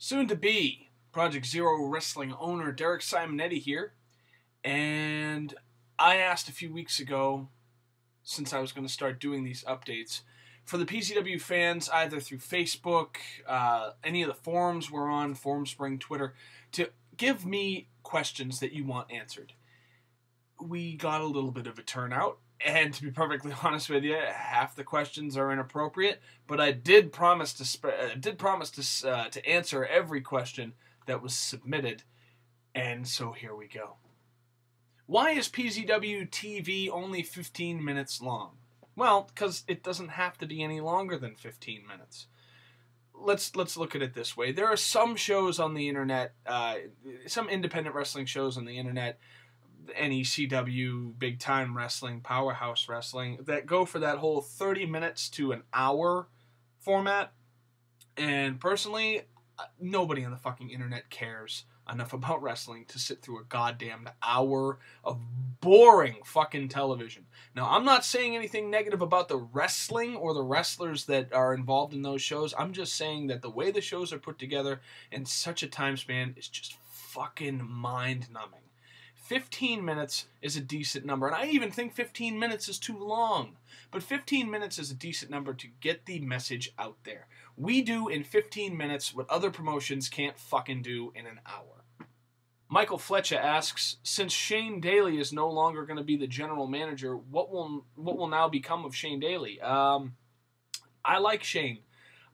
Soon to be Project Zero Wrestling owner Derek Simonetti here, and I asked a few weeks ago, since I was going to start doing these updates, for the PCW fans, either through Facebook, any of the forums we're on, Formspring, Twitter, to give me questions that you want answered. We got a little bit of a turnout, and to be perfectly honest with you, half the questions are inappropriate. But I did promise to answer every question that was submitted, and so here we go. Why is PZW TV only 15 minutes long? Well, because it doesn't have to be any longer than 15 minutes. Let's look at it this way. There are some shows on the internet, some independent wrestling shows on the internet, NECW, Big Time Wrestling, Powerhouse Wrestling, that go for that whole 30 minutes to an hour format. And personally, nobody on the fucking internet cares enough about wrestling to sit through a goddamn hour of boring fucking television. Now, I'm not saying anything negative about the wrestling or the wrestlers that are involved in those shows. I'm just saying that the way the shows are put together in such a time span is just fucking mind-numbing. 15 minutes is a decent number, and I even think 15 minutes is too long. But 15 minutes is a decent number to get the message out there. We do in 15 minutes what other promotions can't fucking do in an hour. Michael Fletcher asks, since Shane Daly is no longer going to be the general manager, what will now become of Shane Daly? I like Shane.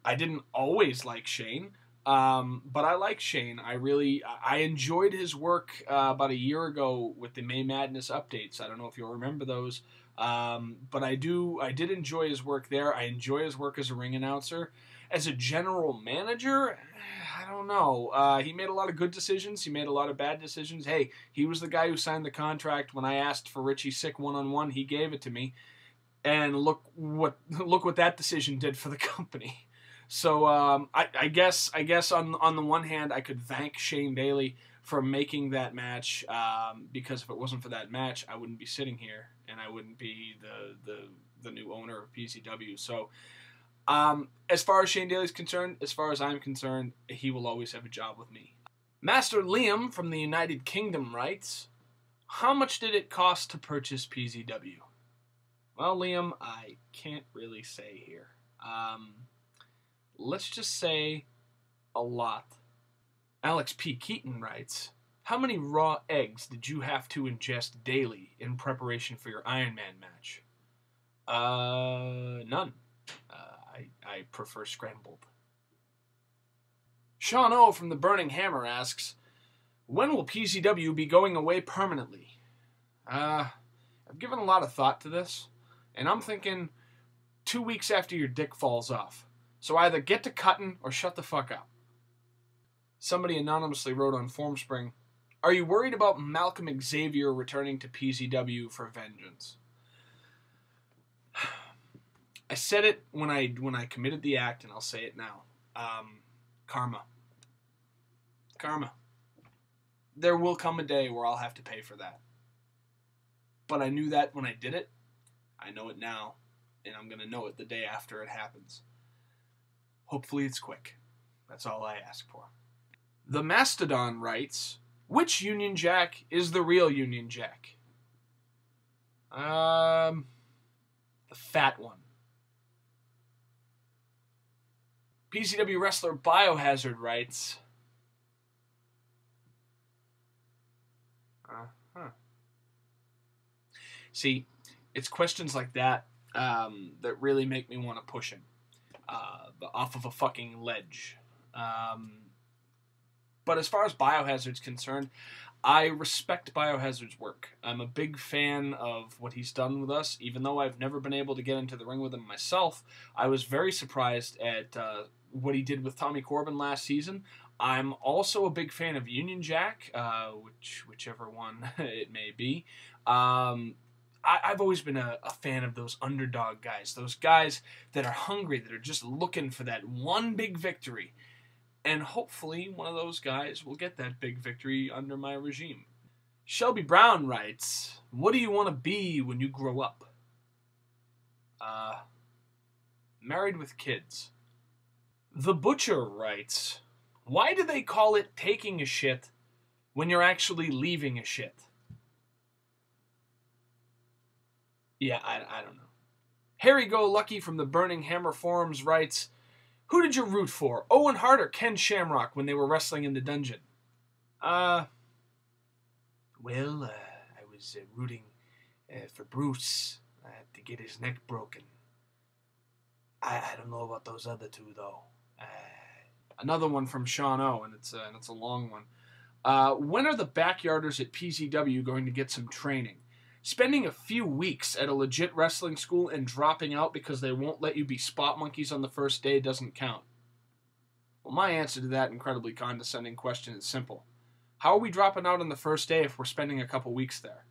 I didn't always like Shane. But I like Shane. I enjoyed his work about a year ago with the May Madness updates. I don't know if you'll remember those. But I did enjoy his work there. I enjoy his work as a ring announcer. As a general manager, I don't know. He made a lot of good decisions. He made a lot of bad decisions. Hey, he was the guy who signed the contract when I asked for Richie Sick one-on-one. He gave it to me. And look what that decision did for the company. So I guess on the one hand, I could thank Shane Daly for making that match, because if it wasn't for that match, I wouldn't be sitting here and I wouldn't be the new owner of PCW. So as far as Shane Daly's concerned, as far as I'm concerned, he will always have a job with me. Master Liam from the United Kingdom writes, how much did it cost to purchase PZW? Well, Liam, I can't really say here. Let's just say a lot. Alex P. Keaton writes, how many raw eggs did you have to ingest daily in preparation for your Iron Man match? None. I prefer scrambled. Sean O. from the Burning Hammer asks, when will PCW be going away permanently? I've given a lot of thought to this, and I'm thinking 2 weeks after your dick falls off. So either get to cutting or shut the fuck up. Somebody anonymously wrote on Formspring, are you worried about Malcolm Xavier returning to PCW for vengeance? I said it when I committed the act, and I'll say it now. Karma. Karma. There will come a day where I'll have to pay for that. But I knew that when I did it. I know it now, and I'm going to know it the day after it happens. Hopefully it's quick. That's all I ask for. The Mastodon writes, which Union Jack is the real Union Jack? The fat one. PCW wrestler Biohazard writes, See, it's questions like that that really make me want to push him. Off of a fucking ledge. But as far as Biohazard's concerned, I respect Biohazard's work. I'm a big fan of what he's done with us. Even though I've never been able to get into the ring with him myself, I was very surprised at what he did with Tommy Corbin last season. I'm also a big fan of Union Jack, whichever one it may be. I've always been a fan of those underdog guys, those guys that are hungry, that are just looking for that one big victory. And hopefully one of those guys will get that big victory under my regime. Shelby Brown writes, what do you want to be when you grow up? Married with kids. The Butcher writes, Why do they call it taking a shit when you're actually leaving a shit? Yeah, I don't know. Harry Go Lucky from the Burning Hammer Forums writes, who did you root for, Owen Hart or Ken Shamrock when they were wrestling in the dungeon? I was rooting for Bruce to get his neck broken. I don't know about those other two, though. Another one from Sean O, and it's a long one. When are the backyarders at PZW going to get some training? Spending a few weeks at a legit wrestling school and dropping out because they won't let you be spot monkeys on the first day doesn't count. Well, my answer to that incredibly condescending question is simple. How are we dropping out on the first day if we're spending a couple weeks there?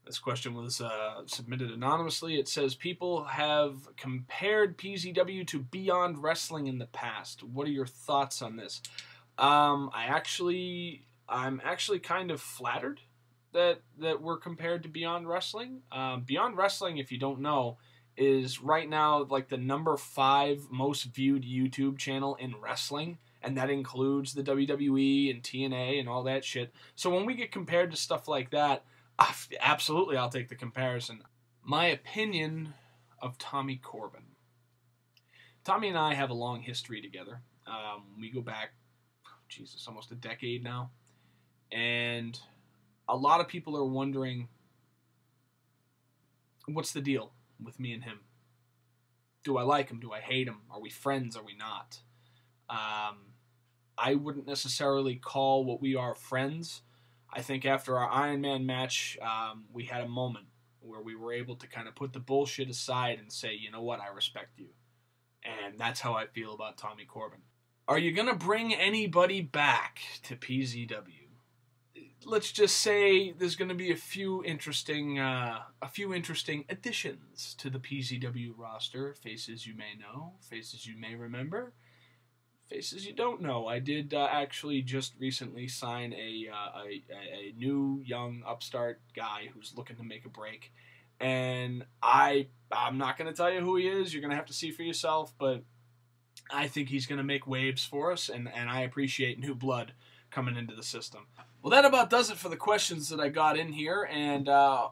This question was submitted anonymously. It says, people have compared PZW to Beyond Wrestling in the past. What are your thoughts on this? I'm actually kind of flattered that we're compared to Beyond Wrestling. Beyond Wrestling, if you don't know, is right now like the number 5 most viewed YouTube channel in wrestling, and that includes the WWE and TNA and all that shit. So when we get compared to stuff like that, absolutely I'll take the comparison. My opinion of Tommy Corbin. Tommy and I have a long history together. We go back, almost a decade now. And a lot of people are wondering, what's the deal with me and him? Do I like him? Do I hate him? Are we friends? Are we not? I wouldn't necessarily call what we are friends. I think after our Iron Man match, we had a moment where we were able to kind of put the bullshit aside and say, you know what, I respect you. And that's how I feel about Tommy Corbin. Are you going to bring anybody back to PZW? Let's just say there's going to be a few interesting additions to the PZW roster. Faces you may know, faces you may remember, faces you don't know. I did actually just recently sign a new young upstart guy who's looking to make a break, and I'm not going to tell you who he is. You're going to have to see for yourself, but I think he's going to make waves for us, and I appreciate new blood coming into the system. Well, that about does it for the questions that I got in here, and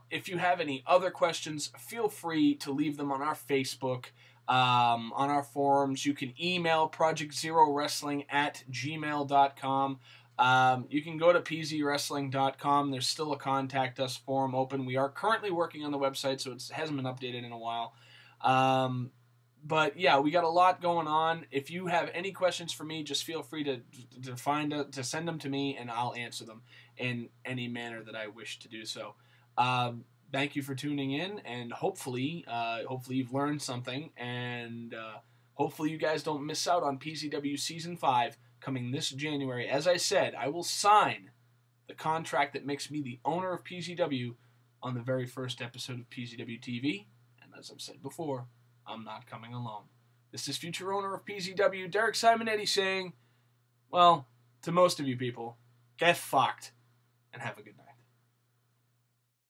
if you have any other questions, feel free to leave them on our Facebook, on our forums. You can email projectzerowrestling@gmail.com. You can go to pzwrestling.com. There's still a contact us forum open. We are currently working on the website, so it hasn't been updated in a while. But yeah, we got a lot going on. If you have any questions for me, just feel free to send them to me, and I'll answer them in any manner that I wish to do so. Thank you for tuning in, and hopefully you've learned something, and hopefully you guys don't miss out on PZW Season 5 coming this January. As I said, I will sign the contract that makes me the owner of PZW on the very first episode of PZW TV, and as I've said before, I'm not coming alone. This is future owner of PZW, Derek Simonetti, saying, well, to most of you people, get fucked, and have a good night.